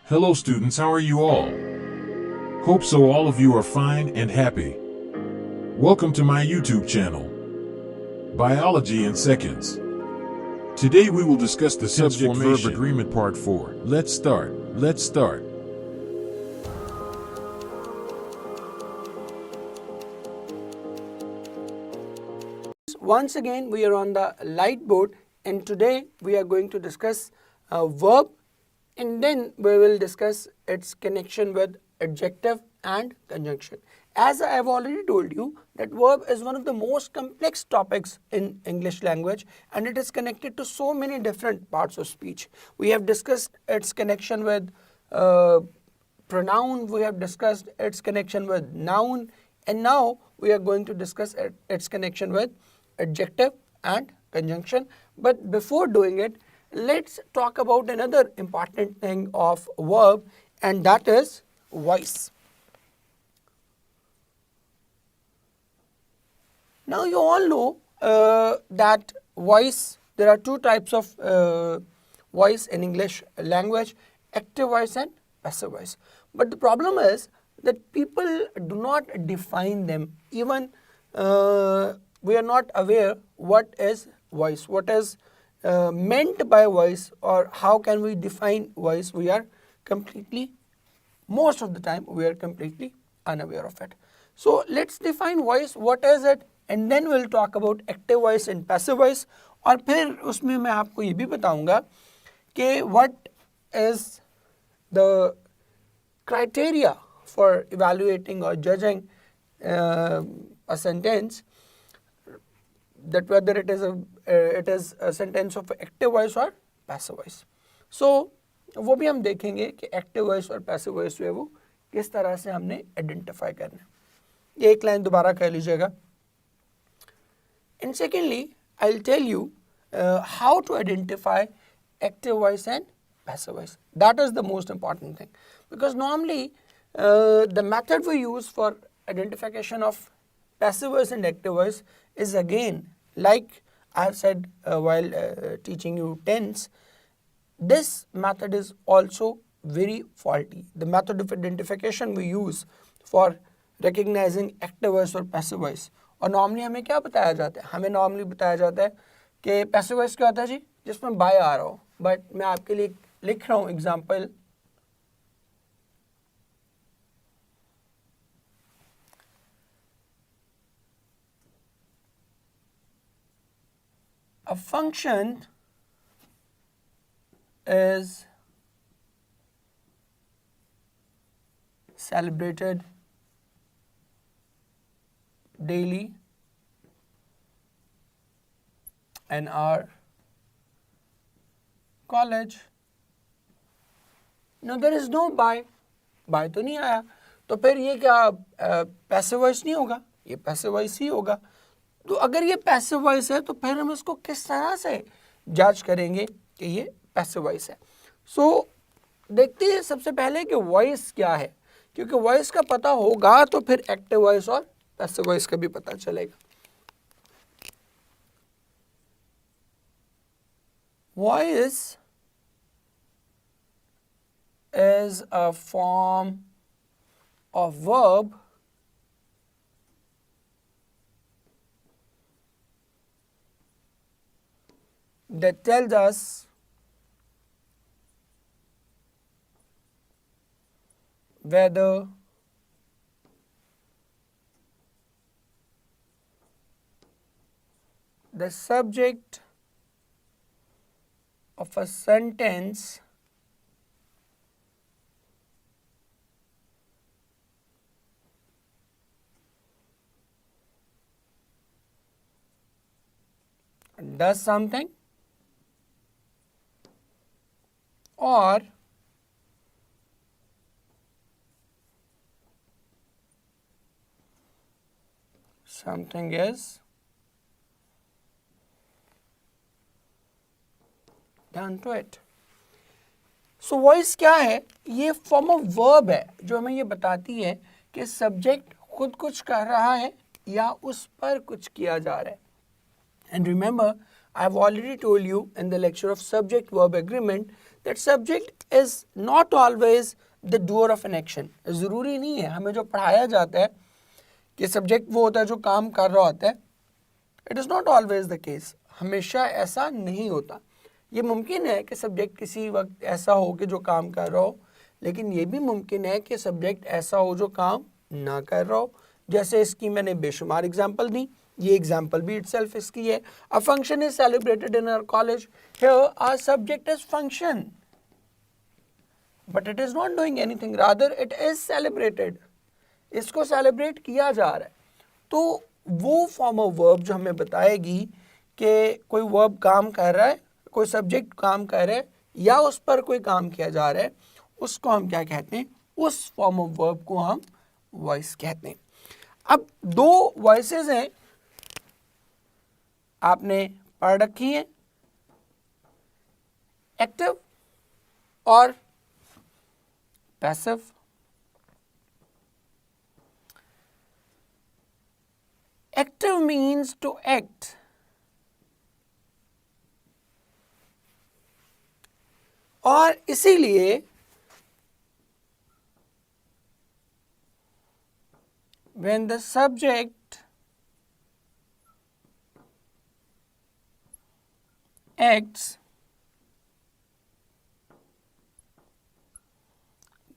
Hello students, how are you all? Hope so all of you are fine and happy. Welcome to my YouTube channel, Biology in Seconds. Today we will discuss the subject-verb agreement part 4. Let's start. Once again we are on the light board, and today we are going to discuss a verb, and then we will discuss its connection with adjective and conjunction. As I have already told you that verb is one of the most complex topics in English language, and it is connected to so many different parts of speech. We have discussed its connection with pronoun, we have discussed its connection with noun, and now we are going to discuss its connection with adjective and conjunction. But before doing it, let's talk about another important thing of verb, and that is voice. Now you all know that voice, there are two types of voice in English language, active voice and passive voice. But the problem is that people do not define them. Even we are not aware what is voice, what is meant by voice, or how can we define voice. We are completely, most of the time we are completely unaware of it. So let's define voice, what is it, and then we'll talk about active voice and passive voice. और फिर उसमें मैं आपको ये भी बताऊंगा कि what is the criteria for evaluating or judging a sentence, that whether it is a sentence of active voice or passive voice. So वो भी हम देखेंगे कि active voice और passive voice जो है वो किस तरह से हमने identify करना है. ये एक लाइन दोबारा कह लीजिएगा. And secondly, I'll tell you how to identify active voice and passive voice. That is the most important thing, because normally the method we use for identification of passive voice and active voice is, again, like I have said while teaching you tense, this method is also very faulty. The method of identification we use for recognizing active voice or passive voice, और normally हमें क्या बताया जाता है, हमें normally बताया जाता है कि पैसिव वॉइस क्या होता है जी, जिसमें बाय आ रहा हो. बट मैं आपके लिए लिख रहा हूँ example. A function is celebrated daily in our college. Now there is no by तो नहीं आया, तो फिर ये क्या पैसिव वॉइस नहीं होगा, ये पैसिव वॉइस ही होगा. तो अगर ये पैसिव वॉइस है तो फिर हम इसको किस तरह से जज करेंगे कि ये पैसिव वॉइस है. सो देखते हैं सबसे पहले कि वॉइस क्या है, क्योंकि वॉइस का पता होगा तो फिर एक्टिव वॉइस और पैसिव वॉइस का भी पता चलेगा. Voice is a form of verb that tells us whether the subject of a sentence does something or something is done to it. So voice क्या है, ये फॉर्म ऑफ वर्ब है जो हमें ये बताती है कि सब्जेक्ट खुद कुछ कर रहा है या उस पर कुछ किया जा रहा है. And remember, I have already told you in the lecture of subject-verb agreement that subject is not always the doer of an action. ज़रूरी नहीं है, हमें जो पढ़ाया जाता है कि सब्जेक्ट वो होता है जो काम कर रहा होता है, it is not always the case. हमेशा ऐसा नहीं होता. ये मुमकिन है कि सब्जेक्ट किसी वक्त ऐसा हो कि जो काम कर रहा हो, लेकिन ये भी मुमकिन है कि सब्जेक्ट ऐसा हो जो काम ना कर रहा हो. जैसे इसकी मैंने बेशुमार एग्जाम्पल दी, ये एग्जाम्पल भी इटसेल्फ इसकी है. A function is celebrated in our college. Here our subject is function, but it is not doing anything, rather it is celebrated. इसको सेलिब्रेट किया जा रहा है. तो वो फॉर्म ऑफ वर्ब जो हमें बताएगी कि कोई वर्ब काम कर रहा है, कोई सब्जेक्ट काम कर रहा है या उस पर कोई काम किया जा रहा है, उसको हम क्या कहते हैं? उस फॉर्म ऑफ वर्ब को हम वॉइस कहते हैं. अब दो वॉइसेस हैं, आपने पढ़ रखी हैं, एक्टिव और passive. Active means to act. और इसीलिए when the subject acts,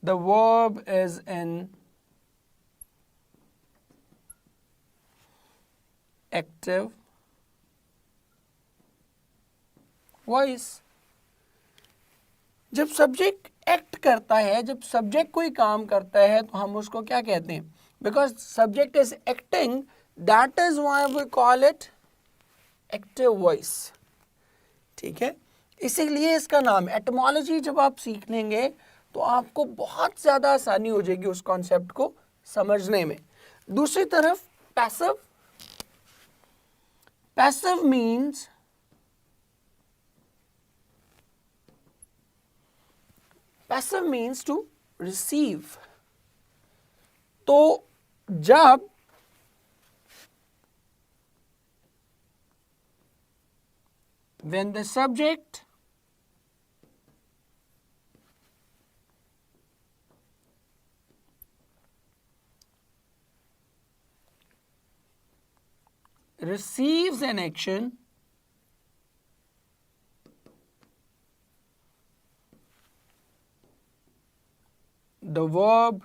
the verb is in active voice. जब सब्जेक्ट एक्ट करता है, जब सब्जेक्ट कोई काम करता है, तो हम उसको क्या कहते हैं? Because subject is acting, that is why we call it active voice. ठीक है, इसीलिए इसका नाम. एटमोलॉजी जब आप सीख लेंगे तो आपको बहुत ज़्यादा आसानी हो जाएगी उस कॉन्सेप्ट को समझने में. दूसरी तरफ passive. Passive means passive means to receive. तो जब when the subject receives an action, the verb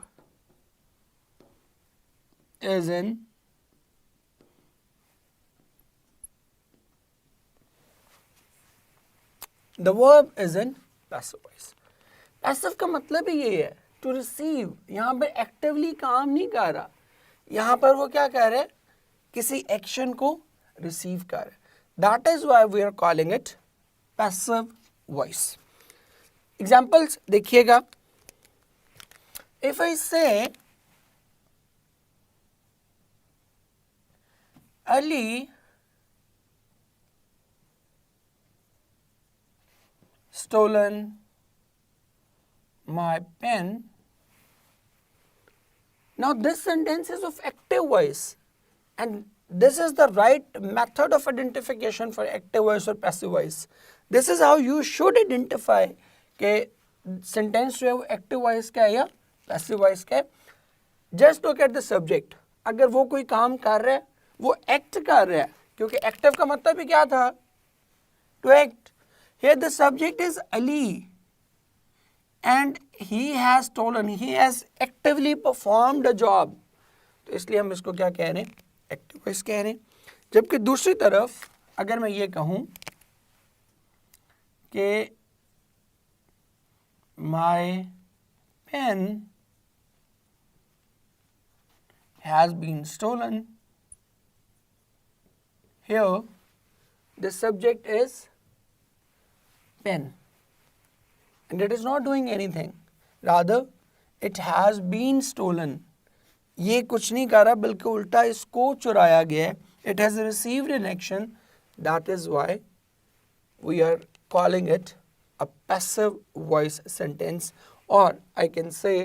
is in passive voice. Passive का मतलब ही ये है टू रिसीव. यहाँ पर एक्टिवली काम नहीं कर रहा, यहाँ पर वो क्या कर रहा है? किसी एक्शन को रिसीव कर रहा है. That is why we are calling it passive voice. Examples देखिएगा. If I say Ali stolen my pen. Now this sentence is of active voice, and this is the right method of identification for active voice or passive voice. This is how you should identify कि sentence जो है वो active voice का है या passive voice का है. Just look at the subject. अगर वो कोई काम कर रहा है, वो एक्ट कर रहा है, क्योंकि एक्टिव का मतलब ही क्या था? To act. Here the subject is Ali and he has stolen, he has actively performed a job. तो इसलिए हम इसको क्या कह रहे हैं? एक्टिव वॉइस कह रहे हैं. जबकि दूसरी तरफ अगर मैं ये कहूँ कि my pen has been stolen, here the subject is pen and it is not doing anything, rather it has been stolen. ये कुछ नहीं कर रहा बल्कि उल्टा इसको चुराया गया है. It has received an action. That is why we are calling it a passive voice sentence, or I can say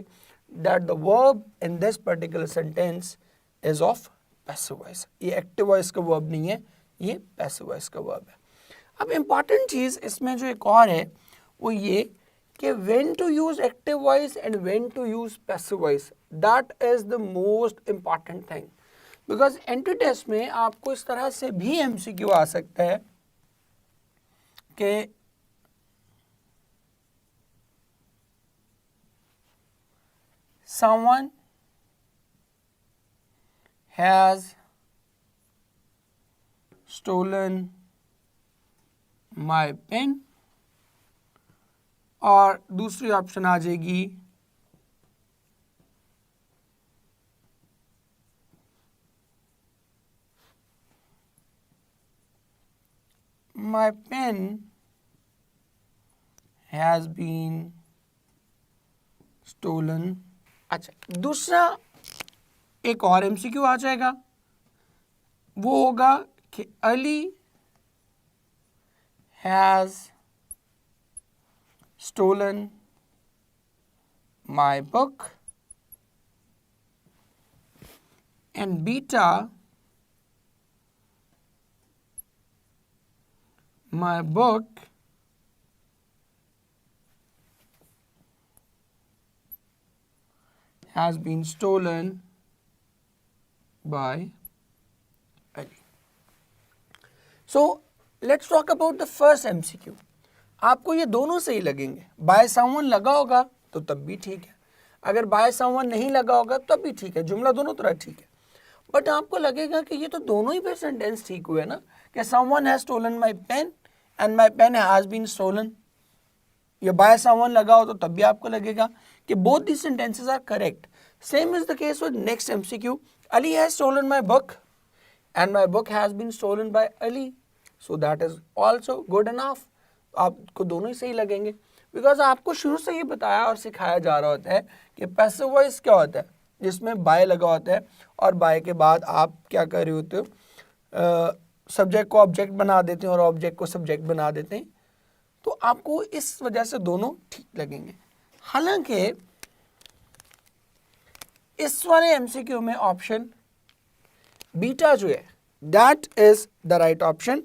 that the verb in this particular sentence is of passive voice. ये active voice का verb नहीं है, ये passive voice का verb है. अब important चीज़ इसमें जो एक और है वो ये कि when to use active voice and when to use passive voice, that is the most important thing. Because entry test में आपको इस तरह से भी एमसीक्यू आ सकता है कि someone has stolen my pen, और दूसरी ऑप्शन आ जाएगी my pen has been stolen. अच्छा, दूसरा एक और एमसीक्यू आ जाएगा, वो होगा कि Ali has stolen my book and beta, my book has been stolen by Ali. So let's talk about the first MCQ. आपको ये दोनों सही लगेंगे, बाय समवन लगा होगा तो तब भी ठीक है, अगर बाय समवन नहीं लगा होगा तब भी ठीक है, जुमला दोनों तरह ठीक है। बट आपको लगेगा कि ये तो दोनों ही पे सेंटेंस ठीक हुए ना, कि someone has stolen my pen and my pen has been stolen. ये बाय समवन लगा हो तो तब भी आपको लगेगा कि both the sentences are correct. Same is the case with next MCQ, Ali has stolen my book and my book has been stolen by Ali, so that is also good enough. आपको दोनों ही सही लगेंगे, बिकॉज आपको शुरू से ही बताया और सिखाया जा रहा होता है कि पैसिव वॉइस क्या होता है, जिसमें बाय लगा होता है और बाय के बाद आप क्या कर रहे होते हो, सब्जेक्ट को ऑब्जेक्ट बना देते हैं और ऑब्जेक्ट को सब्जेक्ट बना देते हैं, तो आपको इस वजह से दोनों ठीक लगेंगे। हालांकि इस वाले एमसीक्यू में ऑप्शन बीटा जो है that is the right option,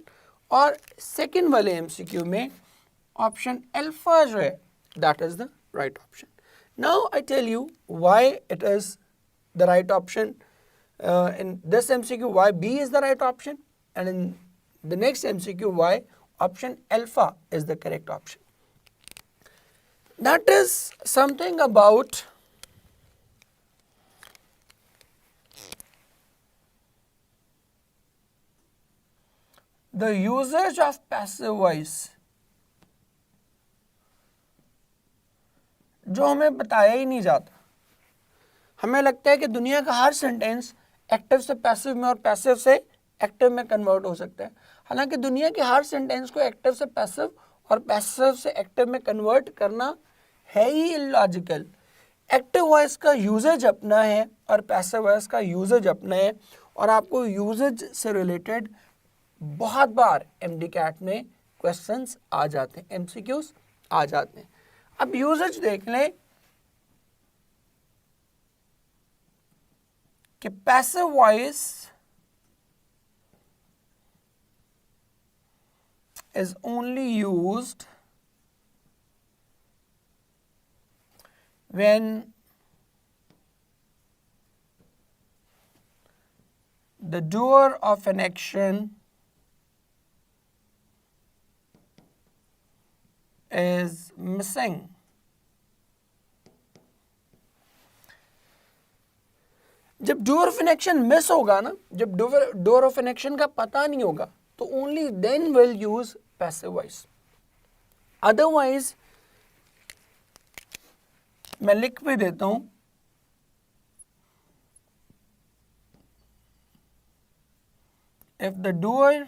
और सेकंड वाले एमसीक्यू में ऑप्शन अल्फा जो है that is the right option. Now I tell you why it is the right option in this MCQ, why B is the right option, and in the next MCQ why option alpha is the correct option. That is something about the usage of passive voice, जो हमें बताया ही नहीं जाता। हमें लगता है कि दुनिया का हर सेंटेंस एक्टिव से पैसिव में और पैसिव से एक्टिव में कन्वर्ट हो सकता है, हालांकि दुनिया के हर सेंटेंस को एक्टिव से पैसिव और पैसिव से एक्टिव में कन्वर्ट करना है ही इलॉजिकल। एक्टिव वॉइस का यूजेज अपना है और पैसिव वॉइस का यूजेज अपना है, और आपको यूजेज से रिलेटेड बहुत बार MDCAT में क्वेश्चंस आ जाते हैं, MCQs आ जाते हैं। अब यूजेज देख लें कि passive voice is only used when the doer of an action is missing. जब door of an action miss होगा ना, जब डोर ऑफ एन एक्शन का पता नहीं होगा, तो only then will use passive voice. Otherwise मैं लिख भी देता हूं, if the doer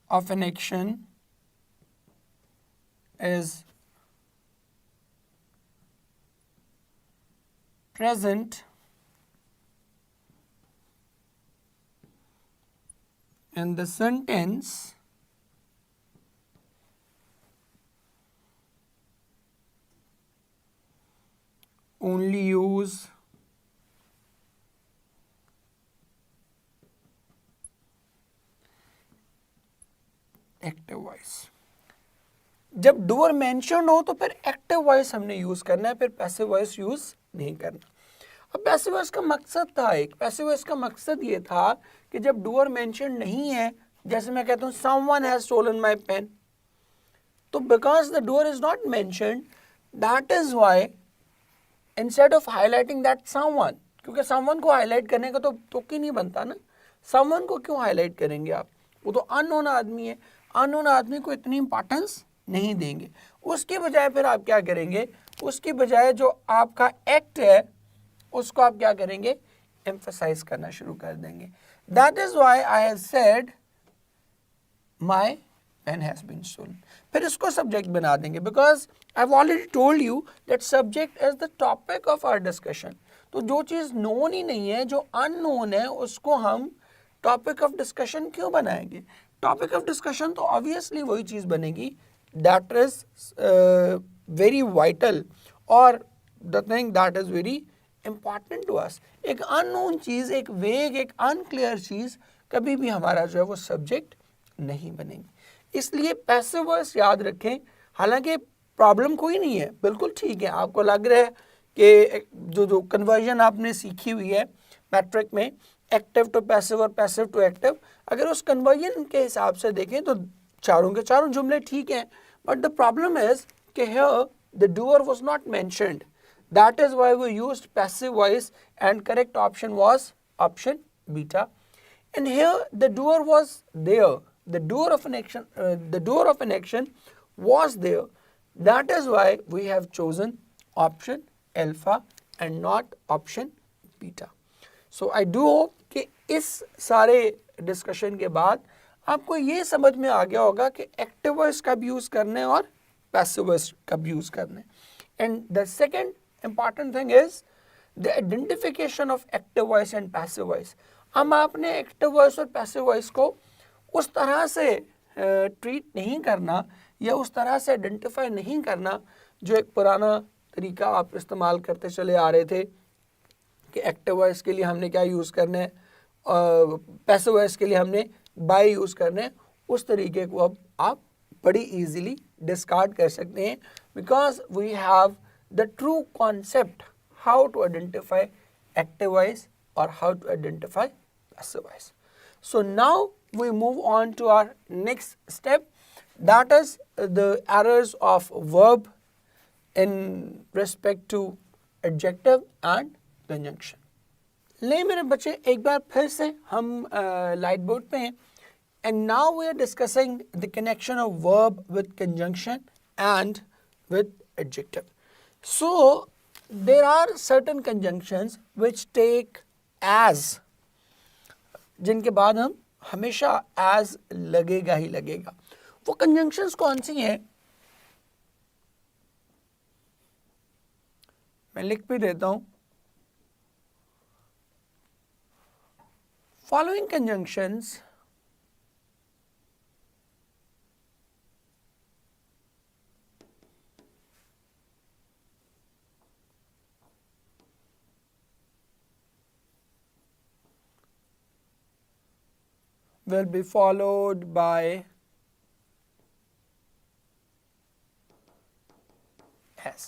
of an action is present in the sentence, only use active voice. जब डूअर मेंशन्ड हो तो फिर एक्टिव वॉइस हमने यूज करना है, फिर पैसिव वॉइस यूज नहीं करना। अब पैसिव वॉइस का मकसद था, एक पैसिव वॉइस का मकसद ये था कि जब डूअर मेंशन्ड नहीं है, जैसे मैं कहता हूँ someone has stolen my pen, तो because the doer is not mentioned, that is why instead of highlighting that someone, क्योंकि समवन को हाईलाइट करने का तो तुक ही नहीं बनता ना, समवन को क्यों हाईलाइट करेंगे आप, वो तो अननोन आदमी है, अननोन आदमी को इतनी इंपॉर्टेंस नहीं देंगे। उसके बजाय फिर आप क्या करेंगे, उसके बजाय जो आपका एक्ट है उसको आप क्या करेंगे, एम्फसाइज करना शुरू कर देंगे। That is why I have said my pen has been stolen, फिर इसको सब्जेक्ट बना देंगे, because I have already told you that subject is the topic of our discussion. तो जो चीज़ नोन ही नहीं है, जो अननोन है, उसको हम टॉपिक ऑफ डिस्कशन क्यों बनाएंगे। टॉपिक ऑफ डिस्कशन तो ऑब्वियसली वही चीज़ बनेगी दैट इज वेरी वाइटल और the thing that is very important to us. एक अननोन चीज़, एक वेग, एक अनक्लियर चीज़ कभी भी हमारा जो है वो सब्जेक्ट नहीं बनेगी। इसलिए पैसिव वॉइस याद रखें। हालांकि प्रॉब्लम कोई नहीं है, बिल्कुल ठीक है। आपको लग रहा है कि जो कन्वर्जन आपने सीखी हुई है मैट्रिक में, एक्टिव टू पैसिव और पैसिव टू एक्टिव, अगर उस कन्वर्जन के हिसाब से देखें तो चारों के चारों जुमले ठीक हैं, बट द प्रॉब्लम इज कि here the doer was not mentioned, that is why we used passive voice and correct option was option beta. And here the doer was there, the doer of an action was there. That is why we have chosen option alpha and not option beta. So I do hope कि इस सारे discussion के बाद आपको ये समझ में आ गया होगा कि एक्टिव वॉइस कब यूज़ करने और पैसिव वॉइस कब यूज़ करने। And the second important thing is the identification of active voice and passive voice. हम आपने एक्टिव वॉइस और पैसिव वॉइस को उस तरह से ट्रीट नहीं करना या उस तरह से आइडेंटिफाई नहीं करना जो एक पुराना तरीका आप इस्तेमाल करते चले आ रहे थे कि एक्टिव वॉइस के लिए हमने क्या यूज़ करना है, पैसिव वॉइस के लिए हमने बाय यूज़ करना है। उस तरीके को अब आप बड़ी इजीली डिस्कार्ड कर सकते हैं, because we have the true concept how to identify active voice or how to identify passive voice. So now we move on to our next step, that is the errors of verb in respect to adjective and conjunction. ले मेरे बच्चे एक बार फिर से हम light board पे हैं, and now we are discussing the connection of verb with conjunction and with adjective. So there are certain conjunctions which take as, जिनके बाद हम हमेशा as लगेगा ही लगेगा। वो कंजंक्शंस कौन सी हैं, मैं लिख भी देता हूं। Following conjunctions will be followed by S.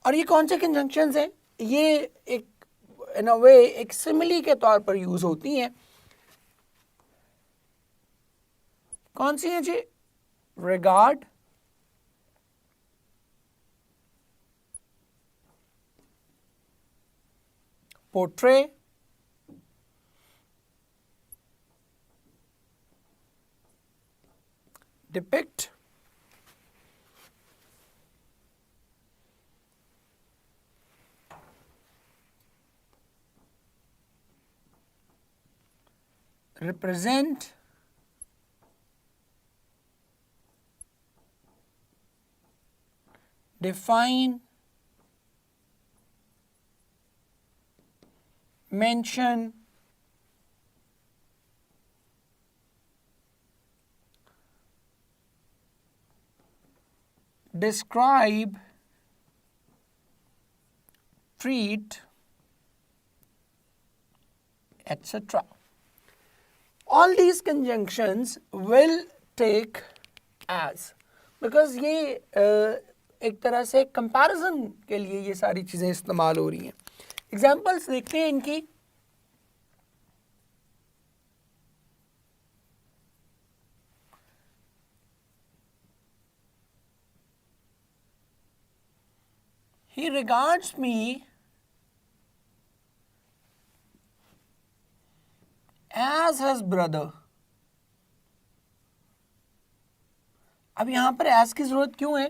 और ये कौन से कंजंक्शंस हैं, ये एक इन अ वे एक सिमिली के तौर पर यूज होती हैं। कौन सी हैं जी, regard, portray, depict, represent, define, mention, describe, treat, etc. All these conjunctions will take as. Because ये एक तरह से कंपैरिजन के लिए ये सारी चीज़ें इस्तेमाल हो रही हैं। एग्जाम्पल्स देखते हैं इनकी। He regards me as his brother. अब यहाँ पर as की ज़रूरत क्यों है?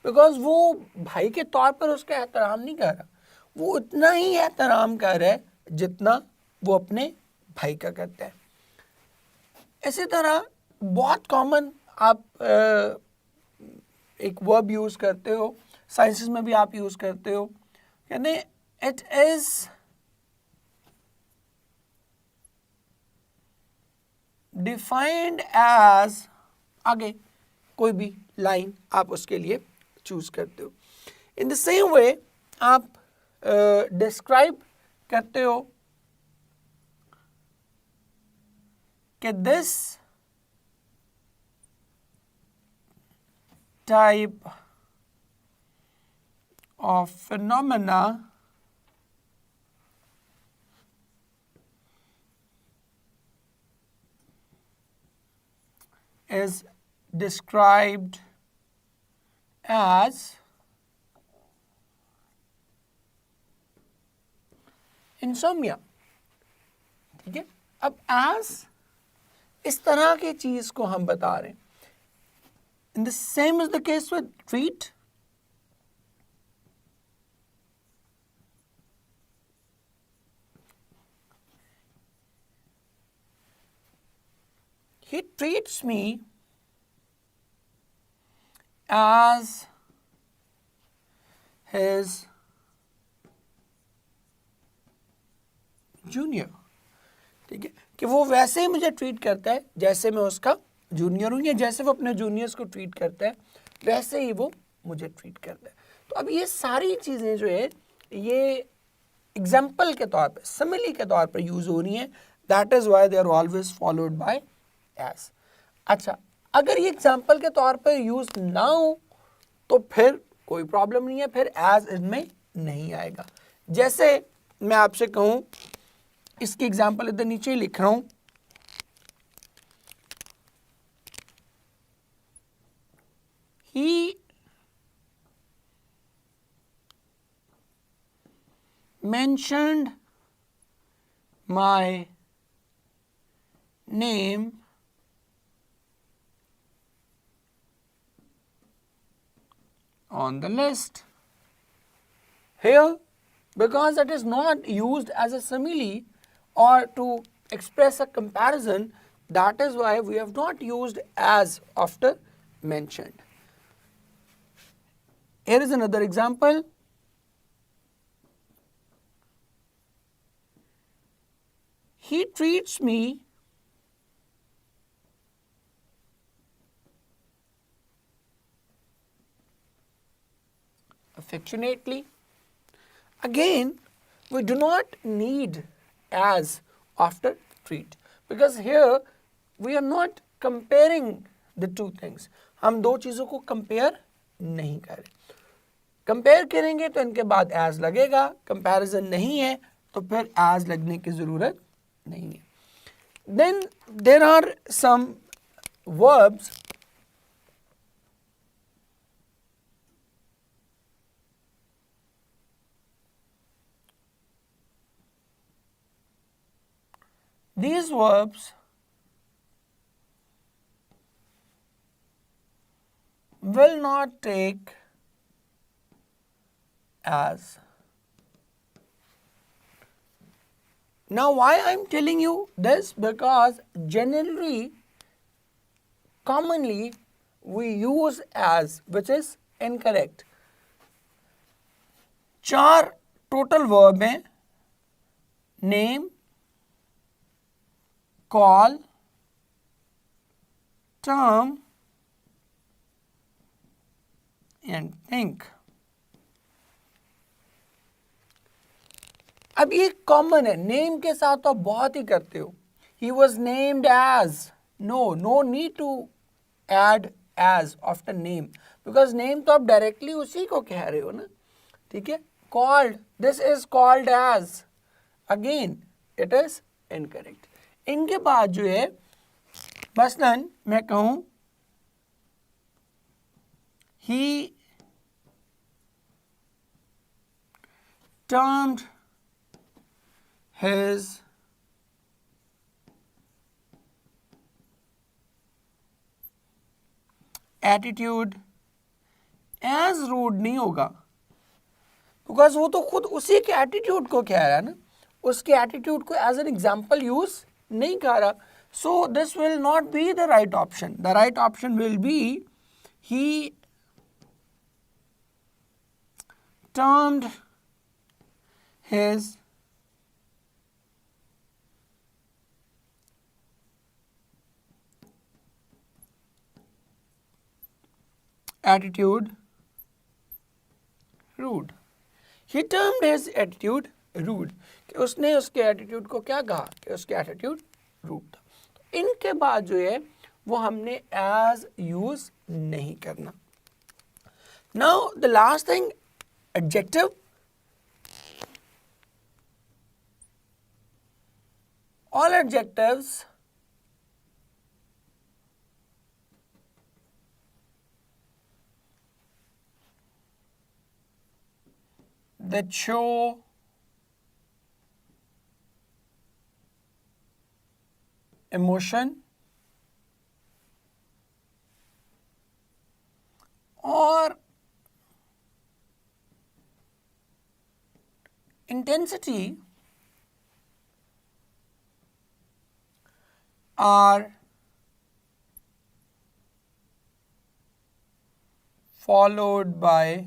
बिकॉज वो भाई के तौर पर उसका एहतराम नहीं कर रहा, वो उतना ही एहतराम कर रहा है जितना वो अपने भाई का करता है। इसी तरह बहुत कॉमन आप एक वर्ब यूज़ करते हो, साइंसेस में भी आप यूज़ करते हो, यानी इट इज़ डिफाइंड एज, आगे कोई भी लाइन आप उसके लिए चूज करते हो। इन द सेम वे आप डिस्क्राइब करते हो कि this type of phenomena is described as insomnia। ठीक है, अब as इस तरह की चीज को हम बता रहे हैं। In the same is the case with treat। He treats me as his junior। ठीक है, कि वो वैसे ही मुझे ट्रीट करता है जैसे मैं उसका जूनियर हूँ, या जैसे वो अपने जूनियर्स को ट्रीट करता है वैसे ही वो मुझे ट्रीट करता है। तो अब ये सारी चीज़ें जो है ये एग्जाम्पल के तौर पे, सिमिली के तौर पर यूज़ हो रही हैं। That is why they are always followed by as. अच्छा, अगर ये एग्जाम्पल के तौर पर यूज़ ना हो तो फिर कोई प्रॉब्लम नहीं है, फिर एज इनमें नहीं आएगा। जैसे मैं आपसे कहूँ, इसकी एग्जाम्पल इधर नीचे ही लिख रहा हूँ, he mentioned my name on the list। Here, because it is not used as a simile or to express a comparison, that is why we have not used as after mentioned। Here is another example. He treats me affectionately। Again, we do not need as after treat, because here we are not comparing the two things। हम दो चीज़ों को compare नहीं करें। Compare करेंगे तो इनके बाद एज लगेगा, कंपैरिजन नहीं है तो फिर एज लगने की ज़रूरत नहीं है। Then there are some verbs these verbs will not take as। Now why I am telling you this? Because generally, commonly we use as, which is incorrect। चार टोटल वर्ब हैं, name, call, term and think. अब ये common है, name के साथ तो बहुत ही करते हो। He was named as, no need to add as after name, because name तो आप डायरेक्टली उसी को कह रहे हो ना, ठीक है. Called, this is called as, again it is incorrect. इनके बाद जो है मसलन मैं कहूं ही termed his attitude as rude नहीं होगा, बिकॉज वो तो खुद उसी के एटीट्यूड को कह रहा है ना, उसके एटीट्यूड को एज एन एग्जाम्पल यूज नहीं कर रहा. So this will not be the right option. The right option will be he termed his attitude rude. He termed his attitude rude. कि उसने उसके एटीट्यूड को क्या कहा कि उसके एटीट्यूड रूड था. तो इनके बाद जो है वो हमने एज यूज नहीं करना. Now the last thing, adjective. All adjectives that show emotion or intensity are followed by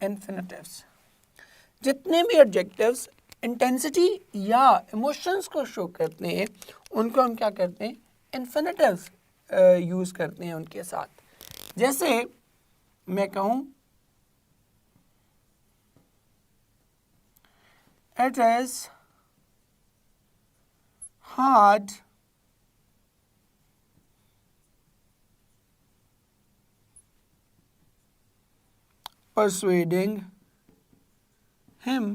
infinitives. जितने भी एडजेक्टिव्स इंटेंसिटी या इमोशंस को शो करते हैं उनको हम क्या करते हैं, इन्फिनेटिव्स यूज करते हैं उनके साथ. जैसे मैं कहूं it is hard persuading him.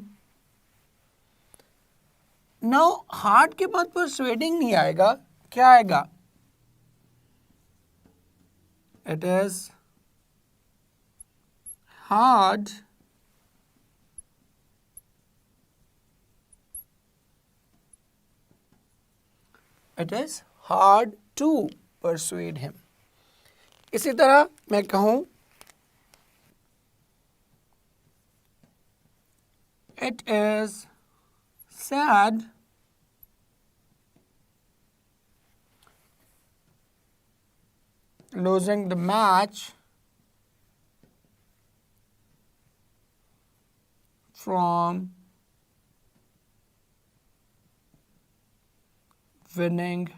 Now hard के बाद persuading नहीं आएगा, क्या आएगा? It is hard to persuade him. इसी तरह मैं कहूं it is sad losing the match from winning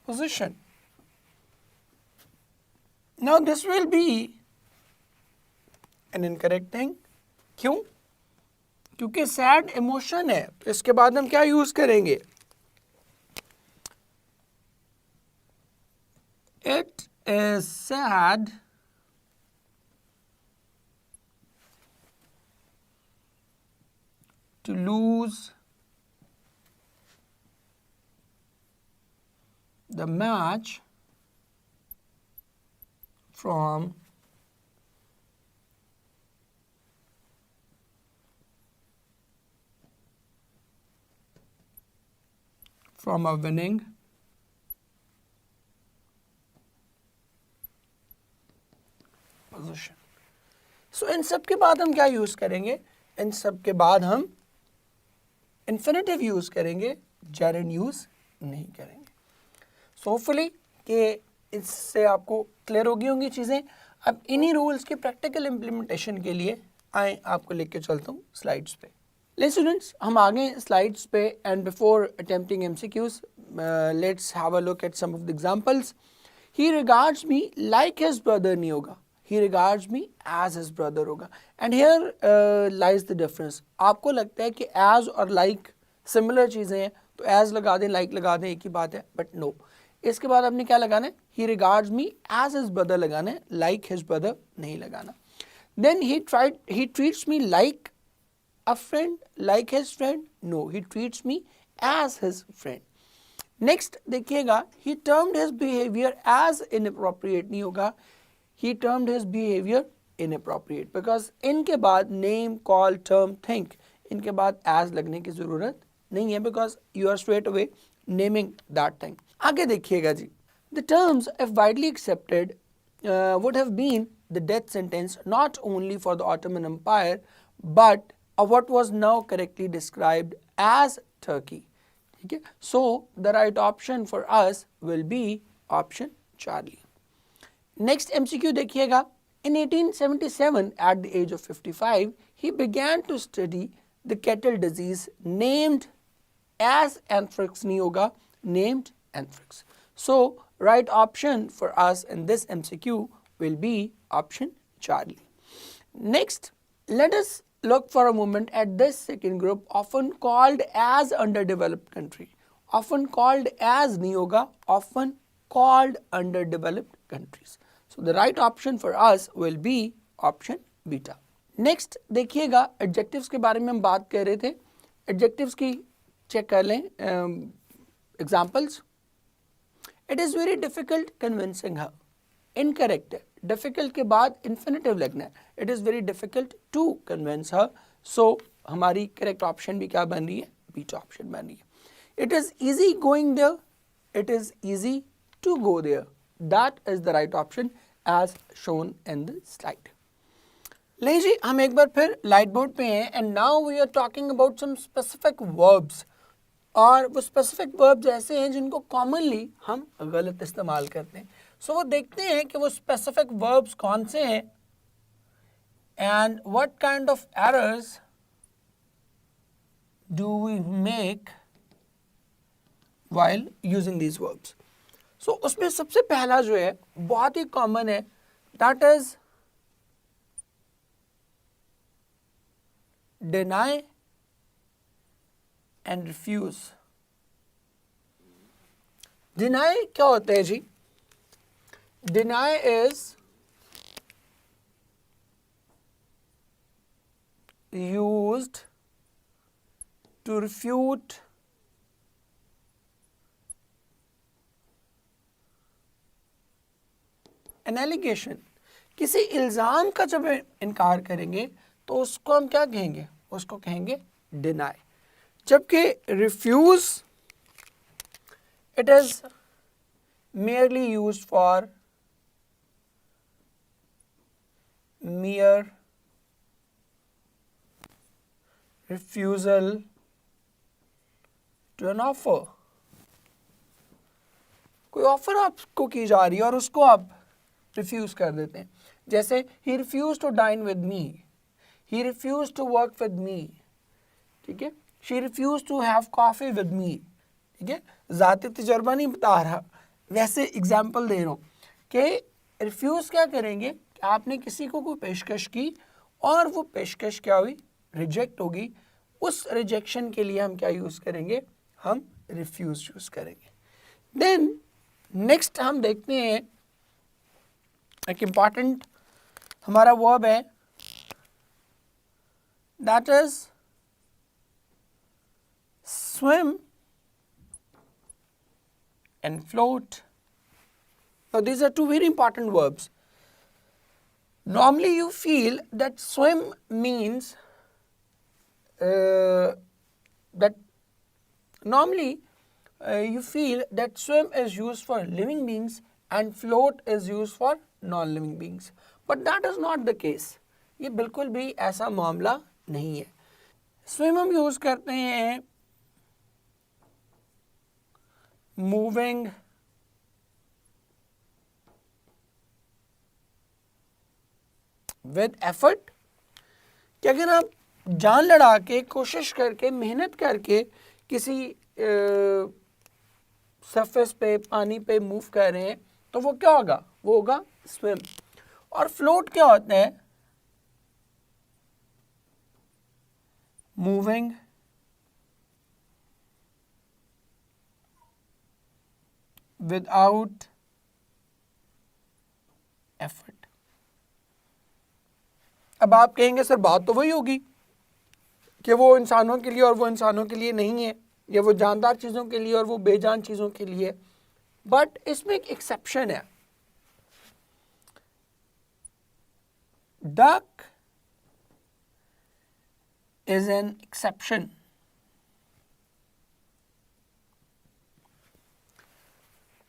position. Now this will be an incorrect thing. क्यों? क्योंकि सैड इमोशन है. तो इसके बाद हम क्या यूज करेंगे? It is sad to lose the match from a winning position. So इन सब के बाद हम क्या यूज करेंगे? इन सब के बाद हम इन्फिनेटिव यूज करेंगे, जेरेंड यूज नहीं करेंगे. सो होपफुली कि इससे आपको क्लियर हो गई होंगी चीज़ें. अब इन्हीं रूल्स के प्रैक्टिकल इम्प्लीमेंटेशन के लिए आए आपको लेके चलता हूँ स्लाइड्स पे. ले स्टूडेंट्स, हम आ गए स्लाइड्स पे. And before attempting MCQs let's have a look at some of the examples. He regards me like his brother नहीं होगा, he regards me as his brother होगा. And here lies the difference. आपको लगता है कि as और like similar चीज़ें हैं तो as लगा दें, like लगा दें, एक ही बात है, but no. इसके बाद आपने क्या लगाना है? He regards me as his brother लगाना है, like his brother नहीं लगाना. Then he treats me like a friend, like his friend. No, he treats me as his friend. Next देखिएगा, he termed his behavior as inappropriate नहीं होगा, he termed his behavior inappropriate because इनके बाद name, call, term, think इनके बाद as लगने की ज़रूरत नहीं है because you are straight away naming that thing. आगे देखिएगा जी, the terms if widely accepted would have been the death sentence not only for the Ottoman Empire but what was now correctly described as Turkey. Okay? So the right option for us will be option Charlie. Next MCQ देखिएगा. In 1877, at the age of 55, he began to study the cattle disease named as anthrax नहीं होगा, named anthrax. So right option for us in this MCQ will be option Charlie. Next, let us look for a moment at this second group often called as underdeveloped country. Often called as नहीं होगा, often called underdeveloped countries. So the right option for us will be option beta. Next देखिएगा, adjectives के बारे में हम बात कर रहे थे. Adjectives की check कर लें. Examples. It is very difficult convincing her. Incorrect है. Difficult के बाद infinitive लगना है. It is very difficult to convince her. So हमारी correct option भी क्या बन रही है? Beta option बन रही है. It is easy going there. It is easy to go there. That is the right option as shown in the slide. ले जी, हम एक बार फिर लाइट बोर्ड पे हैं and now we are talking about some specific verbs. और वो specific verbs ऐसे हैं जिनको commonly हम गलत इस्तेमाल करते हैं. So वो देखते हैं कि वो specific verbs कौन से हैं and what kind of errors do we make while using these verbs. So उसमें सबसे पहला जो है बहुत ही common है, that is deny and refuse. Deny क्या होता है जी? Deny is used to refute an allegation. किसी इल्ज़ाम का जब इनकार करेंगे तो उसको हम क्या कहेंगे? उसको कहेंगे deny. जबकि refuse, it is merely used for mere refusal to an offer. कोई ऑफर आपको की जा रही है और उसको आप रिफ्यूज कर देते हैं. जैसे he refused to dine with me, he refused to work with me, ठीक है, she refused to have coffee with me, ठीक है, ज़ाती तजर्बा नहीं बता रहा, वैसे एग्जाम्पल दे रहा हूँ कि रिफ्यूज़ क्या करेंगे कि आपने किसी को कोई पेशकश की और वो पेशकश क्या हुई? रिजेक्ट होगी. उस रिजेक्शन के लिए हम क्या यूज़ करेंगे? हम रिफ्यूज़ यूज़ करेंगे. देन नेक्स्ट हम देखते हैं एक इम्पॉर्टेंट हमारा वर्ब है, that is swim and float. Now these are two very important verbs. Normally you feel that swim means you feel that swim is used for living beings and float is used for non-living beings. But that is not the case. ये बिल्कुल भी ऐसा मामला नहीं है. Swim हम use करते हैं moving with effort, कि अगर आप जान लड़ा के कोशिश करके मेहनत करके किसी सरफेस पे पानी पे मूव कर रहे हैं तो वो क्या होगा, वो होगा स्विम। और फ्लोट क्या होता है, मूविंग विदाउट एफर्ट। अब आप कहेंगे सर बात तो वही होगी कि वो इंसानों के लिए और वो इंसानों के लिए नहीं है, या वो जानदार चीज़ों के लिए और वो बेजान चीज़ों के लिए। बट इसमें एक एक्सेप्शन है। Duck is an exception.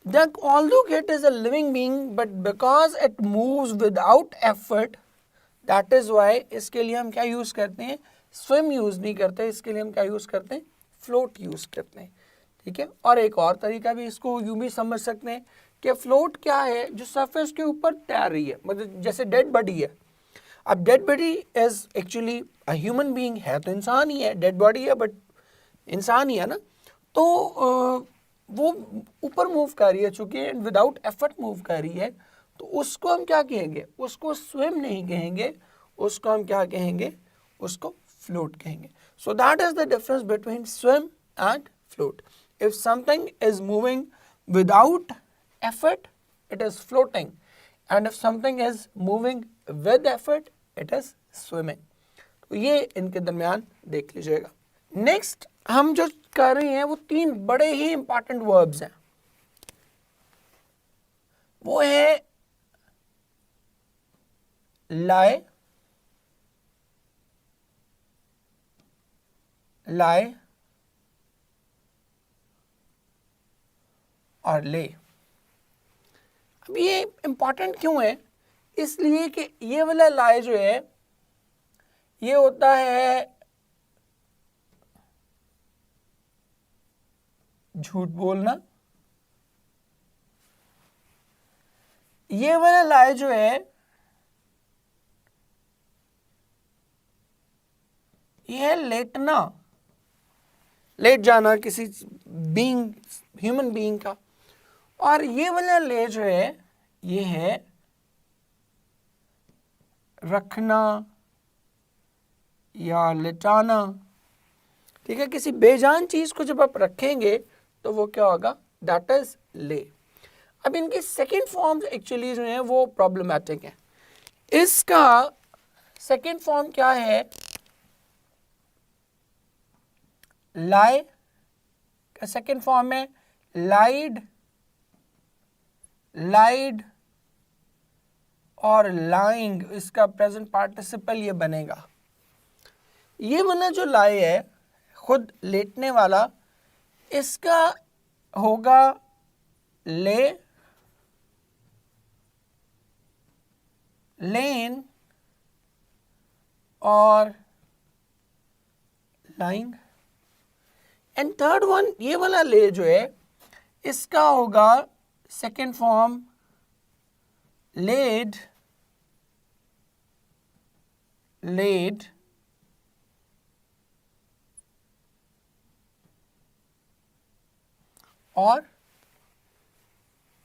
Duck, although it is a living being, but because it moves without effort, that is why इसके लिए हम क्या यूज़ करते हैं, swim यूज़ नहीं करते, इसके लिए हम क्या यूज़ करते हैं, float यूज़ करते हैं। ठीक है। और एक और तरीका भी इसको यूँ भी समझ सकते हैं कि फ्लोट क्या है, जो सरफेस के ऊपर तैर रही है, मतलब जैसे डेड बॉडी है। अब dead body is actually a human being, है तो इंसान ही है, डेड बॉडी है बट इंसान ही है ना। तो वो ऊपर मूव कर रही है, चूंकि विदाउट एफर्ट मूव कर रही है, तो उसको हम क्या कहेंगे, उसको स्विम नहीं कहेंगे, उसको हम क्या कहेंगे, उसको फ्लोट कहेंगे। सो that is the difference between swim and float. If something is moving without effort, it is floating, and if something is moving with effort, it is swimming. तो ये इनके दरमियान देख लीजिएगा। नेक्स्ट हम जो कर रहे हैं वो तीन बड़े ही इंपॉर्टेंट वर्ब्स हैं। वो है लाई, लाई और ले। अब ये इंपॉर्टेंट क्यों है, इसलिए कि ये वाला लाई जो है ये होता है झूठ बोलना, ये वाला लाई जो है ये है लेटना, लेट जाना किसी बीइंग, ह्यूमन बीइंग का। और ये वाला ले जो है ये है रखना या लेटाना। ठीक है, किसी बेजान चीज को जब आप रखेंगे तो वो क्या होगा, दैट इज ले। अब इनकी सेकेंड फॉर्म्स एक्चुअली जो है वो प्रॉब्लमैटिक है। इसका सेकेंड फॉर्म क्या है, लाई का सेकेंड फॉर्म है लाइड, लाइड और लाइंग, इसका प्रेजेंट पार्टिसिपल ये बनेगा। ये वाला जो लाई है खुद लेटने वाला, इसका होगा ले, लेन और लाइंग। एंड थर्ड वन ये वाला ले जो है इसका होगा सेकेंड फॉर्म लेड, लेड और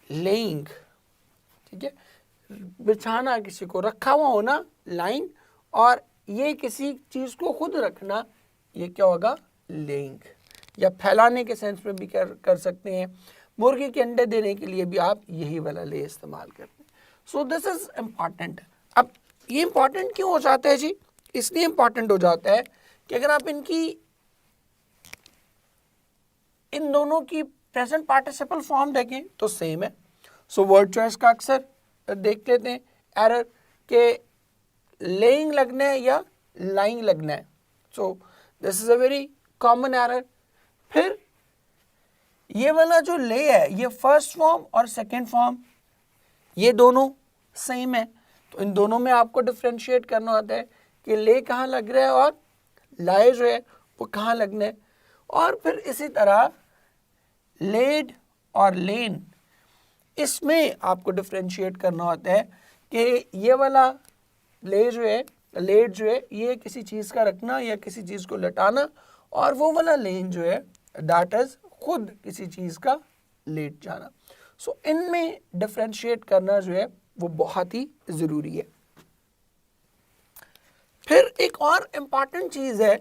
लेइंग। ठीक है, बिछाना, किसी को रखा हुआ होना लाइन, और ये किसी चीज को खुद रखना, ये क्या होगा, लेइंग। या फैलाने के सेंस में भी कर सकते हैं। मुर्गी के अंडे देने के लिए भी आप यही वाला ले इस्तेमाल करते हैं। So this is important. अब ये इम्पॉर्टेंट क्यों हो जाता है जी, इसलिए इम्पॉर्टेंट हो जाता है कि अगर आप इन दोनों की प्रेजेंट पार्टिसिपल फॉर्म देखें तो सेम है। सो वर्ड चॉइस का अक्सर देख लेते हैं एरर के लेइंग लगना है या लाइंग लगना है। So this is a very common error. फिर ये वाला जो ले है ये फर्स्ट फॉर्म और सेकेंड फॉर्म ये दोनों सेम है, तो इन दोनों में आपको डिफ्रेंशिएट करना होता है कि ले कहाँ लग रहा है और लाए जो है वो कहाँ लगना है। और फिर इसी तरह लेड और लेन, इसमें आपको डिफ्रेंशिएट करना होता है कि ये वाला ले जो है, लेड जो है ये किसी चीज़ का रखना या किसी चीज़ को लटाना, और वो वाला लेन जो है दैट इज खुद किसी चीज़ का लेट जाना। सो इनमें डिफ्रेंशिएट करना जो है वो बहुत ही ज़रूरी है। फिर एक और इम्पॉर्टेंट चीज़ है,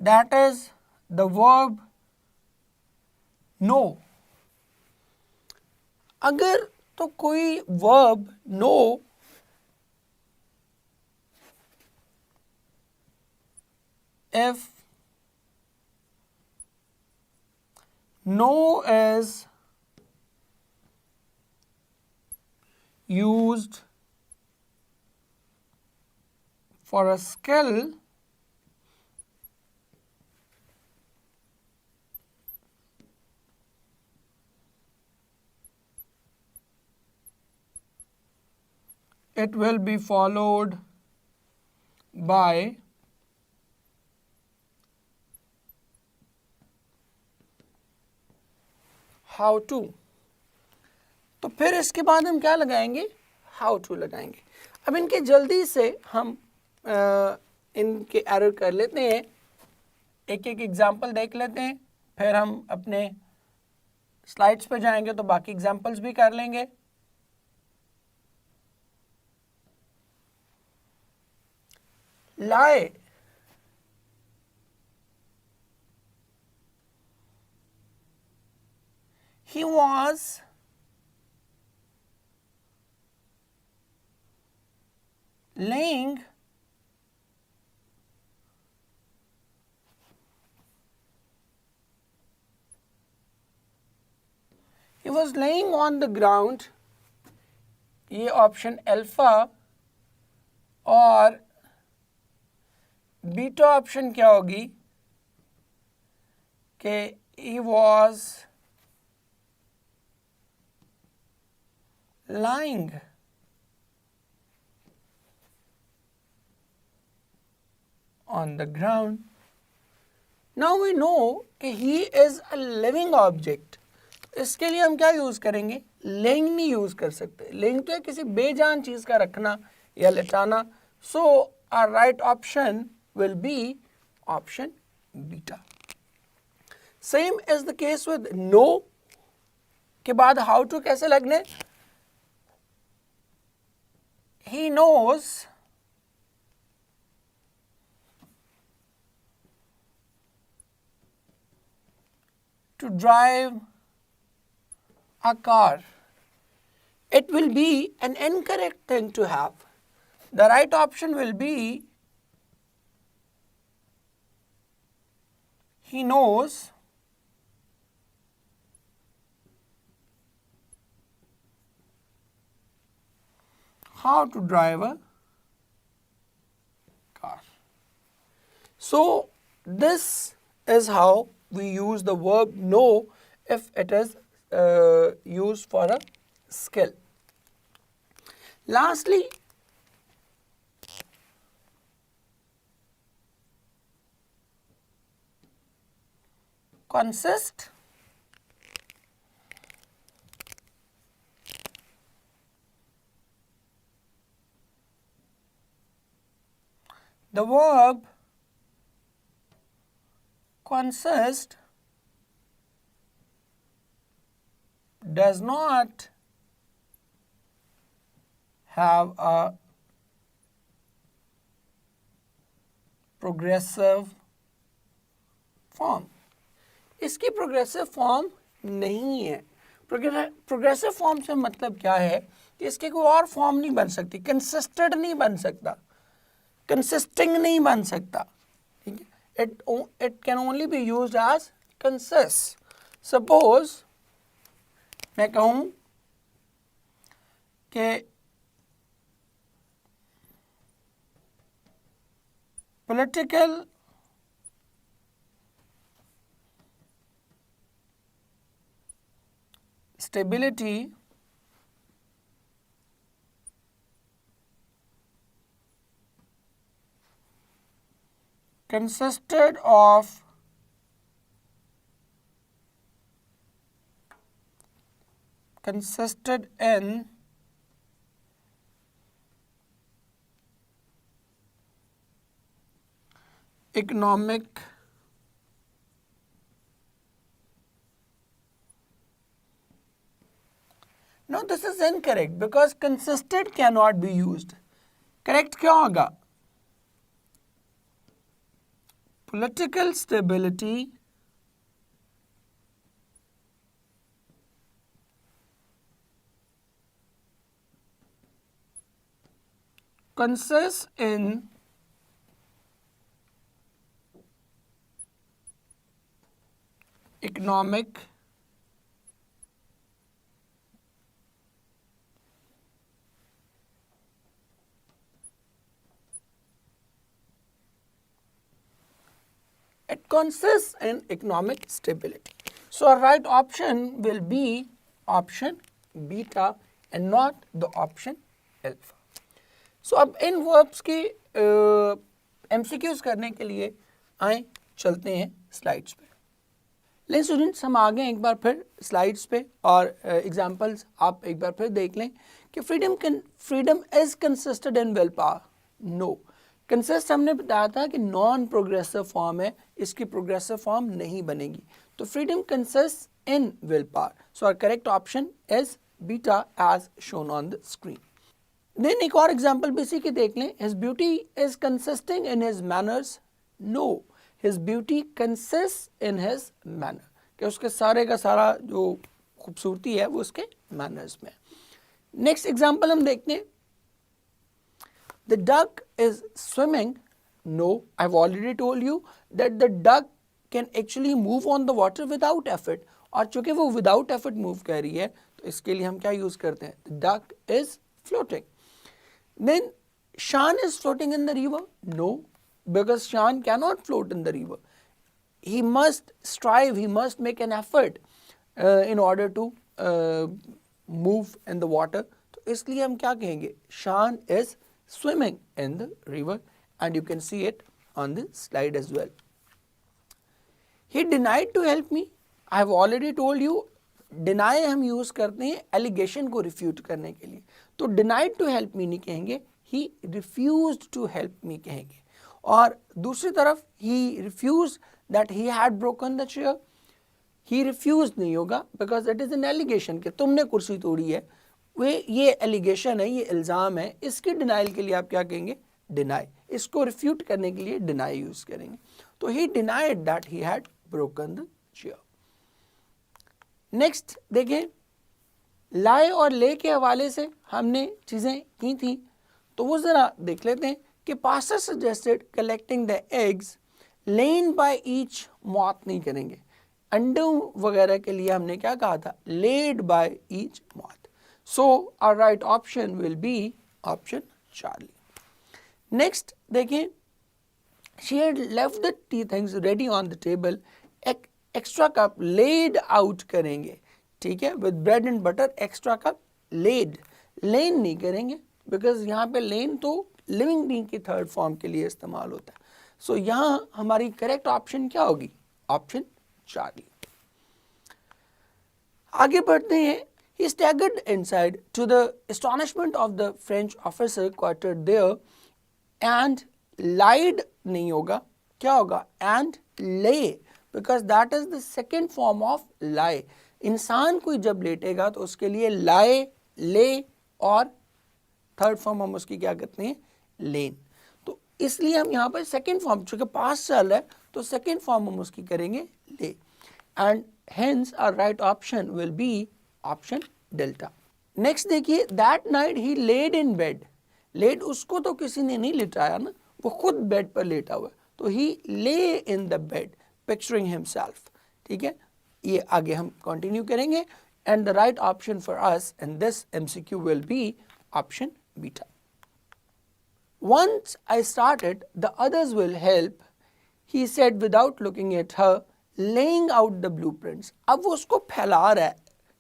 that is the verb know. अगर तो कोई verb know if no is used for a skill, it will be followed by how to। तो फिर इसके बाद हम क्या लगाएंगे, हाउ टू लगाएंगे। अब इनके जल्दी से हम इनके एरर कर लेते हैं, एक एक एग्जाम्पल देख लेते हैं, फिर हम अपने स्लाइड्स पे जाएंगे तो बाकी एग्जाम्पल्स भी कर लेंगे। lie, he was laying on the ground। ये ऑप्शन अल्फा और बीटा ऑप्शन क्या होगी कि he was lying on the ground। Now we know कि he is a living object। इसके लिए हम क्या यूज़ करेंगे, laying नहीं यूज़ कर सकते। laying तो है किसी बेजान चीज़ का रखना या लेटाना। So our right option will be option beta। Same is the case with no के बाद how to कैसे लगने, he knows to drive a car। It will be an incorrect thing to have। The right option will be he knows how to drive a car। So this is how we use the verb know if it is used for a skill। Lastly, consist, the verb consist does not have a progressive form। इसकी progressive form नहीं है। Progressive form से मतलब क्या है कि इसके कोई और फॉर्म नहीं बन सकती, कंसिस्टेड नहीं बन सकता, कंसिस्टिंग नहीं बन सकता। ठीक है, it can only be used as consist. Suppose मैं कहूँ कि political stability consisted in economic Now this is incorrect because consisted cannot be used. Correct क्या होगा? Political stability consists in economic stability. So our right option will be option beta and not the option alpha. So अब इन verbs के MCQs करने के लिए आए चलते हैं स्लाइड्स पे। लें स्टूडेंट्स, हम आ गए एक बार फिर स्लाइड्स पे और एग्जांपल्स आप एक बार फिर देख लें कि freedom is consisted in will power. No, consist हमने बताया था कि नॉन प्रोग्रेसिव फॉर्म है, इसकी प्रोग्रेसिव फॉर्म नहीं बनेगी। तो freedom consist in will power, so our correct option is beta as shown on the screen. Then एक और एग्जांपल भी इसी के देख लें। His beauty is consisting in his manners. No, his beauty consist in his manner, कि उसके सारे का सारा जो खूबसूरती है वो उसके मैनर्स में। नेक्स्ट एग्जांपल हम देखते हैं। The duck is swimming. No, I've already told you that the duck can actually move on the water without effort. और चूंकि वो without effort move कर रही है तो इसके लिए हम क्या यूज करते हैं? The duck is floating. Then Shan is floating in the river. No, because Shan cannot float in the river. He must strive. He must make an effort in order to move in the water. तो इसलिए हम क्या कहेंगे? Shan is swimming in the river, and you can see it on the slide as well. He denied to help me. I have already told you, deny हम use करते हैं allegation को refute करने के लिए। तो denied to help me नहीं कहेंगे, he refused to help me कहेंगे। और दूसरी तरफ he refused that he had broken the chair. He refused नहीं होगा because it is an allegation कि तुमने कुर्सी तोड़ी है। वे ये एलिगेशन है, ये इल्ज़ाम है, इसके डिनाइल के लिए आप क्या कहेंगे? डिनाई। इसको रिफ्यूट करने के लिए डिनाई यूज करेंगे। तो ही denied that he had broken the chair. Next देखें, लाए और ले के हवाले से हमने चीज़ें की थी, तो वो ज़रा देख लेते हैं कि pastor suggested collecting the eggs lane by each moth नहीं करेंगे। अंडों वगैरह के लिए हमने क्या कहा था? Led by each moth. So our right option will be option Charlie. Next देखें, she had left the tea things ready on the table. Extra cup laid out करेंगे, ठीक है, with bread and butter. Extra cup laid, लेन नहीं करेंगे because यहाँ पे लेन तो living being की थर्ड फॉर्म के लिए इस्तेमाल होता है। सो यहाँ हमारी करेक्ट ऑप्शन क्या होगी? Option Charlie. आगे बढ़ते हैं। He staggered inside to the astonishment of the French officer quartered there and lied नहीं होगा, क्या होगा? And lay, because that is the second form of lie. इंसान कोई जब लेटेगा तो उसके लिए lie, lay और थर्ड फॉर्म हम उसकी क्या करते हैं? लेन। तो इसलिए हम यहाँ पर सेकेंड फॉर्म, चूंकि पास्ट चल रहा है तो सेकेंड फॉर्म हम उसकी करेंगे ले, and hence our right option will be option delta. Next देखिए, that night he laid in bed. Laid उसको तो किसी ने नहीं लिटाया ना, वो खुद बेड पर लेटा हुआ, तो ही ले in the bed picturing himself. ठीक है, ये आगे हम कंटिन्यू करेंगे and the right option for us in this MCQ will be option beta. Once I started, the others will help, he said without looking at her, laying out the blueprints. अब वो उसको फैला रहा है,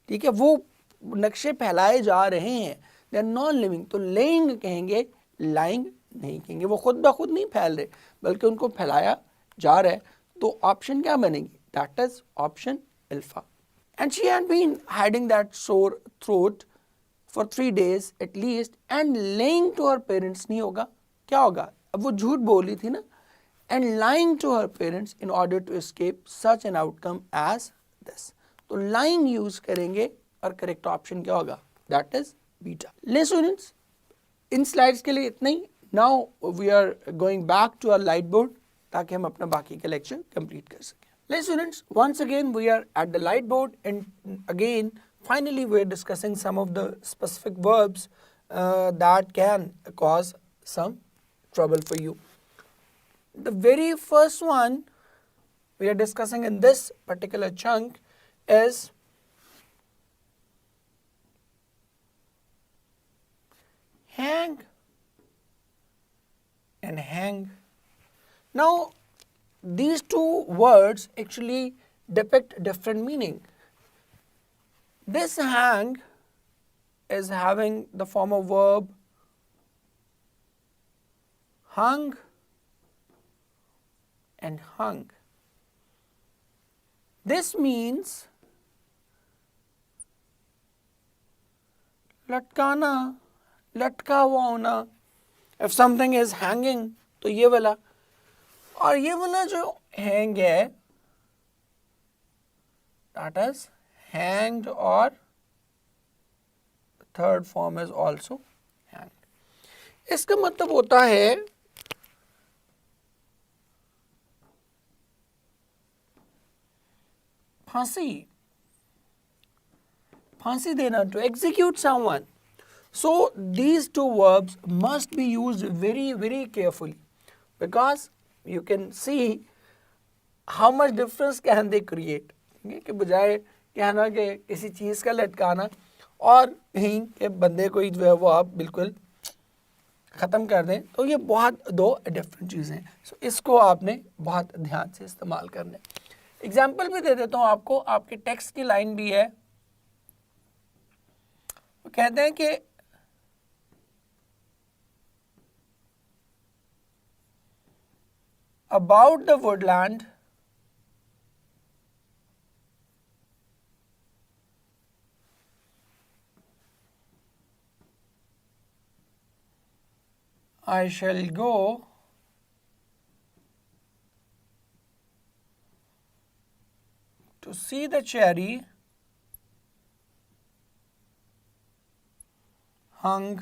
ठीक है, वो नक्शे फैलाए जा रहे हैं, they are non-living, तो laying कहेंगे, lying नहीं कहेंगे। वो खुद ब खुद नहीं फैल रहे बल्कि उनको फैलाया जा रहा है, तो ऑप्शन क्या बनेगी? That is option alpha. And she had been hiding that sore throat for 3 days at least and lying to her parents नहीं होगा, क्या होगा? अब वो झूठ बोली थी ना, and lying to her parents in order to escape such an outcome as this. तो lying यूज करेंगे और करेक्ट ऑप्शन क्या होगा? that is beta. ले students, इन slides के लिए इतना ही. Now we are going back to our light board ताकि हम अपना बाकी का lecture complete कर सकें. ले students, once again we are at the light board, and again finally we are discussing some of the specific verbs that can cause some trouble for you. The very first one we are discussing in this particular chunk is hang and hang. Now these two words actually depict different meaning. This hang is having the form of verb hung and hung. This means लटकाना, लटका हुआ होना. If something is hanging, तो ये वाला. और ये वाला जो hang है, that is hanged, or third form is also hanged. इसका मतलब होता है फांसी, फांसी देना, to execute someone. So these two verbs must be used very carefully, because you can see how much difference can they create. कि बजाय कहना कि किसी चीज़ का लटकाना और कहीं के बंदे को जो है वो आप बिल्कुल ख़त्म कर दें, तो ये बहुत दो डिफरेंट चीज़ें हैं. सो इसको आपने बहुत ध्यान से इस्तेमाल करना है. एग्जाम्पल भी दे देता हूँ आपको, आपके टेक्स्ट की लाइन भी है. वो कहते हैं कि about the woodland I shall go to see the cherry hung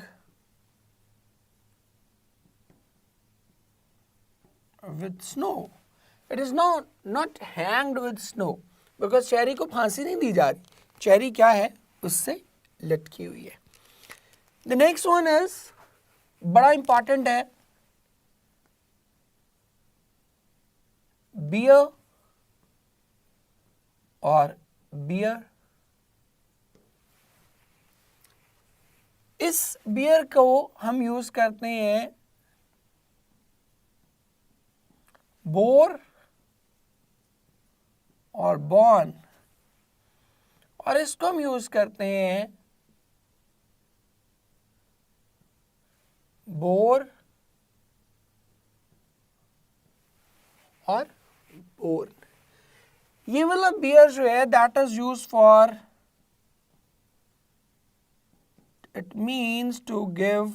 with snow. It is not hanged with snow, because cherry को फांसी नहीं दी जा रही. चेरी क्या है, उससे लटकी हुई है. The next one is बड़ा इंपॉर्टेंट है, बियर और बियर. इस बियर को हम यूज करते हैं बोर और बॉर्न, और इसको हम यूज करते हैं बोर और बोर्न. ये वाला बियर जो है, that is use for, it means to give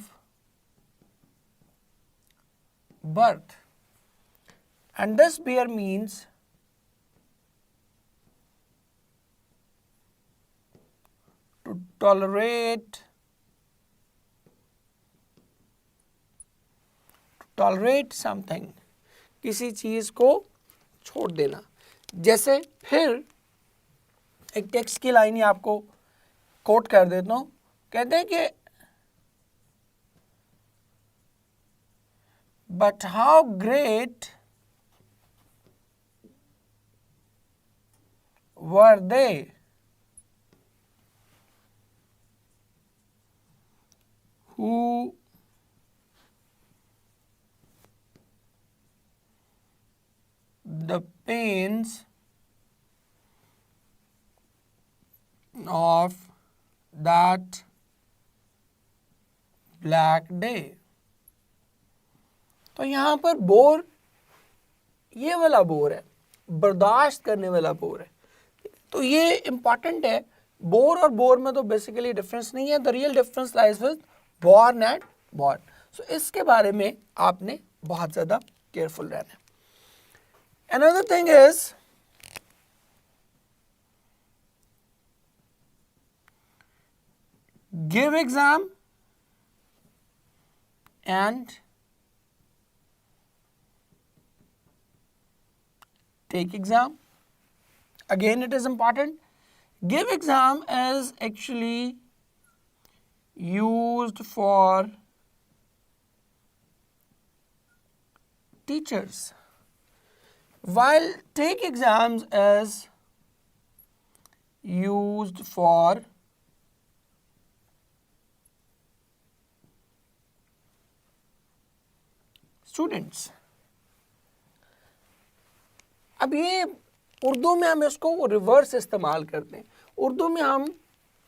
birth, and this bear means to tolerate something, किसी चीज़ को छोड़ देना. जैसे फिर एक टेक्स्ट की लाइन ही आपको कोट कर देता हूँ. कहते हैं कि but how great were they who the pains of that black day. तो यहाँ पर बोर, ये वाला बोर है, बर्दाश्त करने वाला बोर है. तो ये इंपॉर्टेंट है. बोर और बोर में तो बेसिकली डिफरेंस नहीं है. The real difference lies with born and borne. So इसके बारे में आपने बहुत ज़्यादा केयरफुल रहना है. Another thing is give exam and take exam. Again, it is important. Give exam is actually used for teachers, while take exams is used for students. अब ये उर्दू में हम इसको रिवर्स इस्तेमाल करते हैं. उर्दू में हम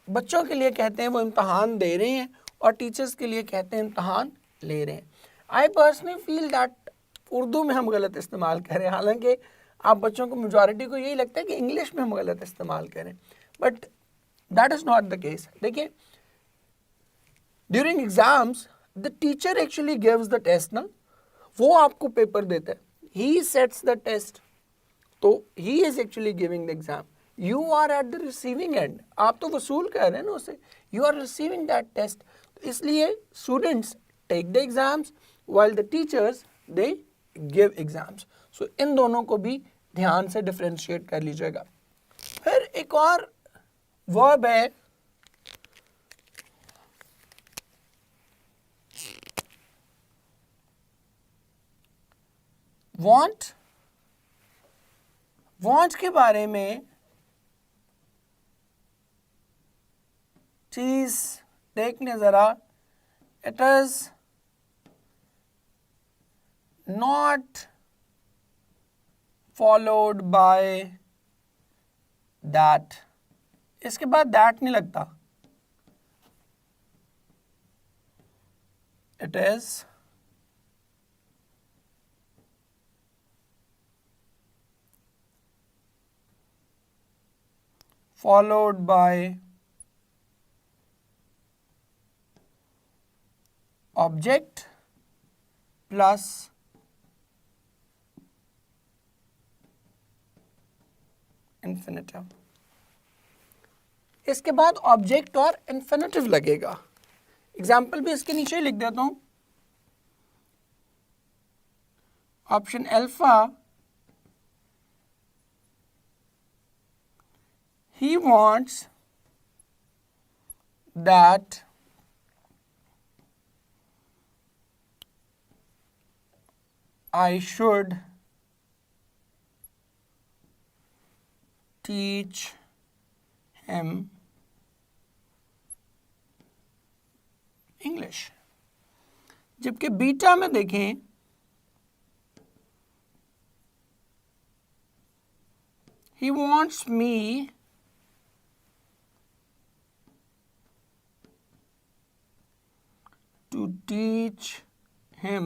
बच्चों के लिए कहते हैं वो इम्तहान दे रहे हैं और टीचर्स के लिए कहते हैं इम्तहान ले रहे हैं. I personally feel that Urdu में हम गलत इस्तेमाल करें, हालांकि आप बच्चों को मेजॉरिटी को यही लगता है कि इंग्लिश में हम गलत इस्तेमाल करें, but that is not the case. देखिए, during exams the teacher actually gives the test ना, वो आपको पेपर देता है, ही सेट्स द टेस्ट, तो he is actually giving the exam. You are at the receiving end, आप तो वसूल कर रहे हैं ना उसे, you are receiving that test. इसलिए students take the exams while the teachers they give exams. So इन दोनों को भी ध्यान से डिफरेंशिएट कर लीजिएगा. फिर एक और वर्ब है want. want के बारे में चीज देखने जरा. It is not followed by that. इसके बाद दैट नहीं लगता. It is followed by object plus infinitive. इसके बाद ऑब्जेक्ट और इन्फिनेटिव लगेगा. एग्जाम्पल भी इसके नीचे लिख देता हूं. Option alpha, he wants that I should teach him English. जबकि बीटा में देखें, he wants me to teach him.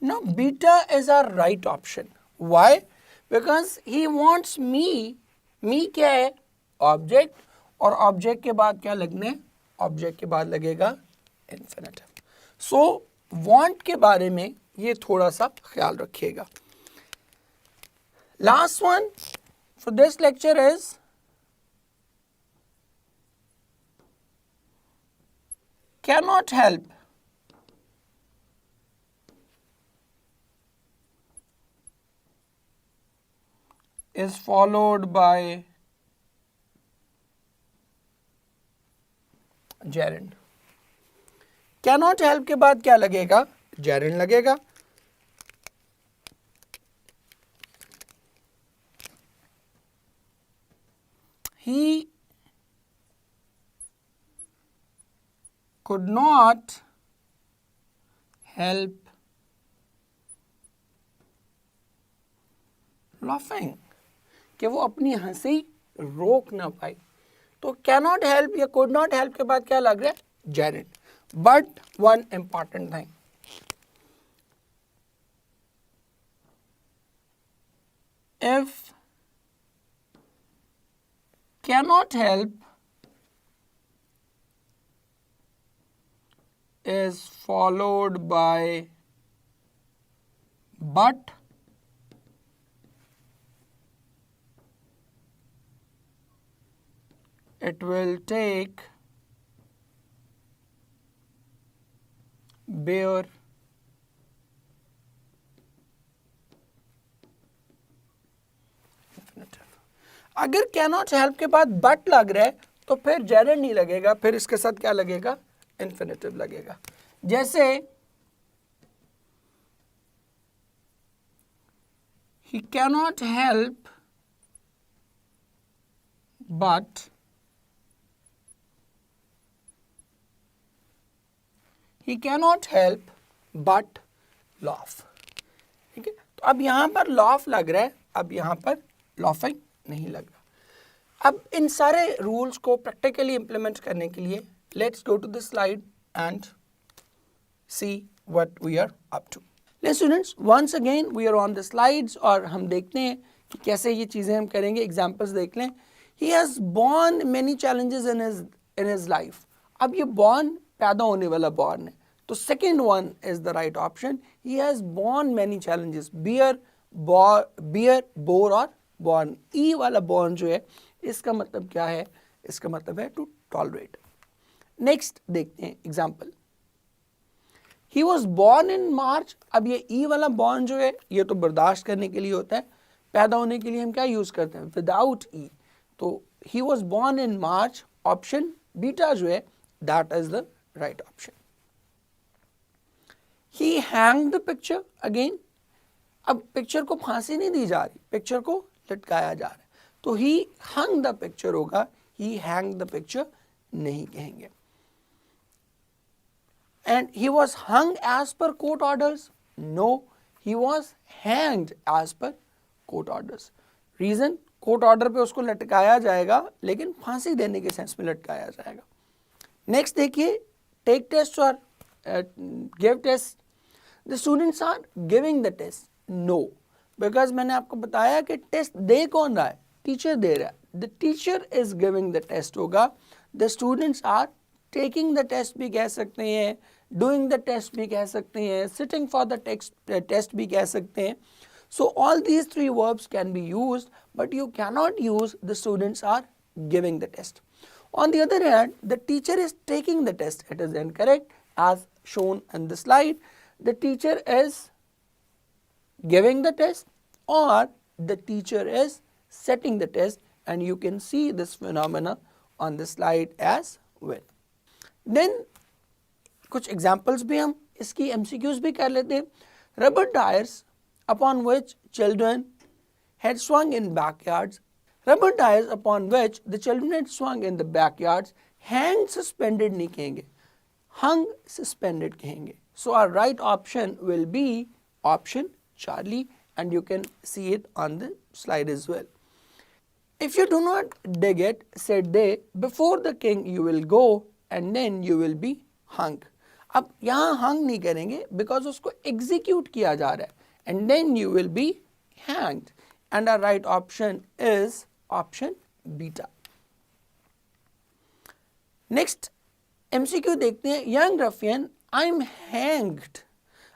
Now beta is our right option. Why? Because he wants me. me क्या है? ऑब्जेक्ट, और ऑब्जेक्ट के बाद क्या लगने? ऑब्जेक्ट के बाद लगेगा इन्फिनेटिव. सो want के बारे में ये थोड़ा सा ख्याल रखिएगा. Last one for this lecture is cannot help. Is followed by gerund. cannot help के बाद क्या लगेगा? gerund लगेगा. He could not help laughing, कि वो अपनी हंसी रोक ना पाई. तो cannot help या could not help के बाद क्या लग रहा है? gerund. But one important thing, if cannot help is followed by but, it will take bear infinitive। अगर cannot help के बाद but लग रहा है तो फिर gerund नहीं लगेगा, फिर इसके साथ क्या लगेगा, infinitive लगेगा। जैसे he cannot help but he cannot help but laugh। ठीक है, तो अब यहाँ पर laugh लग रहा है, अब यहाँ पर laughing नहीं लग रहा। अब इन सारे रूल्स को प्रैक्टिकली इंप्लीमेंट करने के लिए let's go to the slide and see what we are up to. Let's students, once again we are on the slides और हम देखते हैं कि कैसे ये चीज़ें हम करेंगे। एग्जाम्पल्स देख लें। He has born many challenges in his life. अब ये बॉर्न पैदा होने वाला बॉर्न है, तो second one is the right option. He has born many challenges, bear bore और बॉर्न। ई वाला बॉर्न जो है इसका मतलब क्या है, इसका मतलब है टू टॉलरेट। नेक्स्ट देखते हैं example. He was born in March. अब ये ई वाला बॉर्न जो है ये तो बर्दाश्त करने के लिए होता है, पैदा होने के लिए हम क्या यूज करते हैं, विदाउट ई। तो ही was born in March, option beta जो है that is the right option. He hang the picture, again अब पिक्चर को फांसी नहीं दी जा रही, पिक्चर को लटकाया जा रहा है, तो ही हंग द पिक्चर होगा, ही हैंग द पिक्चर नहीं कहेंगे। And he was hung as per court orders? No, he was hanged as per court orders. Reason, court order पे उसको लटकाया जाएगा लेकिन फांसी देने के सेंस में लटकाया जाएगा। नेक्स्ट देखिए, टेक टेस्ट और give test. The students are giving the test. No, because मैंने आपको बताया कि टेस्ट दे कौन रहा है, टीचर दे रहा है। The teacher is giving the test होगा। The students are taking the test भी कह सकते हैं, डूइंग द टेस्ट भी कह सकते हैं, सिटिंग फॉर द टेस्ट भी कह सकते हैं। So all these three verbs can be used, but you cannot use the students are giving the test. On the other hand, the teacher is taking the test. It is incorrect as shown in the slide. The teacher is giving the test or the teacher is setting the test, and you can see this phenomena on the slide as well. Then कुछ examples भी हम इसकी MCQs भी कर लेते हैं। Rubber tires upon which children had swung in backyards. Rubber tires upon which the children had swung in the backyards. Hang suspended नहीं कहेंगे, hung suspended कहेंगे. So our right option will be option Charlie, and you can see it on the slide as well. If you do not dig it, said they, before the king you will go and then you will be hung. अब यहाँ hung नहीं करेंगे because उसको execute किया जा रहा है, and then you will be hanged, and our right option is option beta. Next MCQ देखते हैं। Young ruffian, I'm hanged.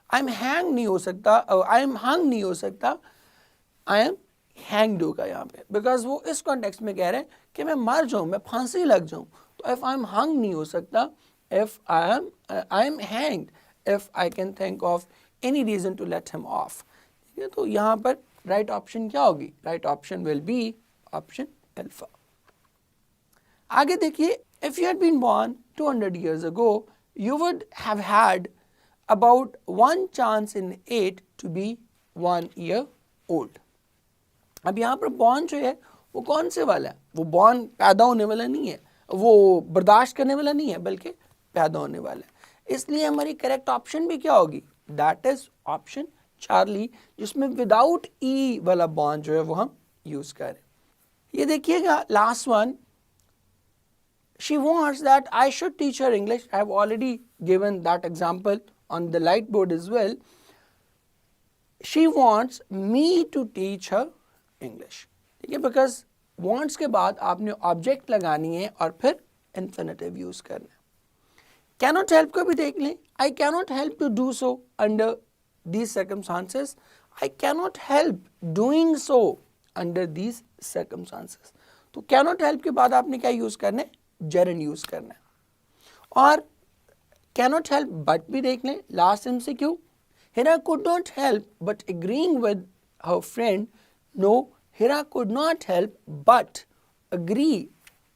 I'm hanged नहीं हो सकता, I'm hung नहीं हो सकता, I am hanged होगा यहाँ पे, because वो इस context में कह रहे हैं कि मैं मर जाऊँ, मैं फांसी लग जाऊँ। तो if I'm hung नहीं हो सकता, if I am hanged, if I can think of any reason to let him off. ठीक है, तो यहाँ पर right option क्या होगी? Right option will be option alpha. आगे देखिए, if you had been born 200 years ago, you would have had about 1 chance in 8 to be 1 year old. अब यहाँ पर born जो है वो कौन से वाला है? वो born पैदा होने वाला नहीं है, वो बर्दाश्त करने वाला नहीं है, बल्कि पैदा होने वाला है। इसलिए हमारी करेक्ट ऑप्शन भी क्या होगी? दैट इज ऑप्शन चार्ली, जिसमें विदाउट ई वाला बॉन्ड जो है वो हम यूज करें। ये देखिएगा last one, she wants that I should teach her English. I have already given that example on the light board as well. She wants me to teach her English. ठीक है, because wants के बाद आपने object लगानी है और फिर infinitive use करना है। Cannot help को भी देख लें। I cannot help to do so under these circumstances. I cannot help doing so under these circumstances. तो कैन नॉट हेल्प के बाद आपने क्या यूज़ करना है, जेरंड यूज़ करना है। और कैन नॉट हेल्प बट भी देख लें, last MCQ, Hira could not help but agreeing with her friend. No, Hira could not help but agree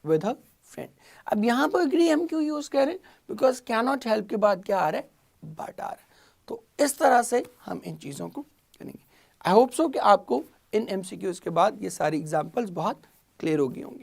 with her friend. अब यहाँ पर agree हम क्यों यूज़ करें, बिकॉज cannot help के बाद क्या आ रहा है, but आ रहा है। तो इस तरह से हम इन चीज़ों को करेंगे। आई होप सो कि आपको इन MCQs के बाद ये सारी एग्जाम्पल्स बहुत क्लियर हो गई होंगी।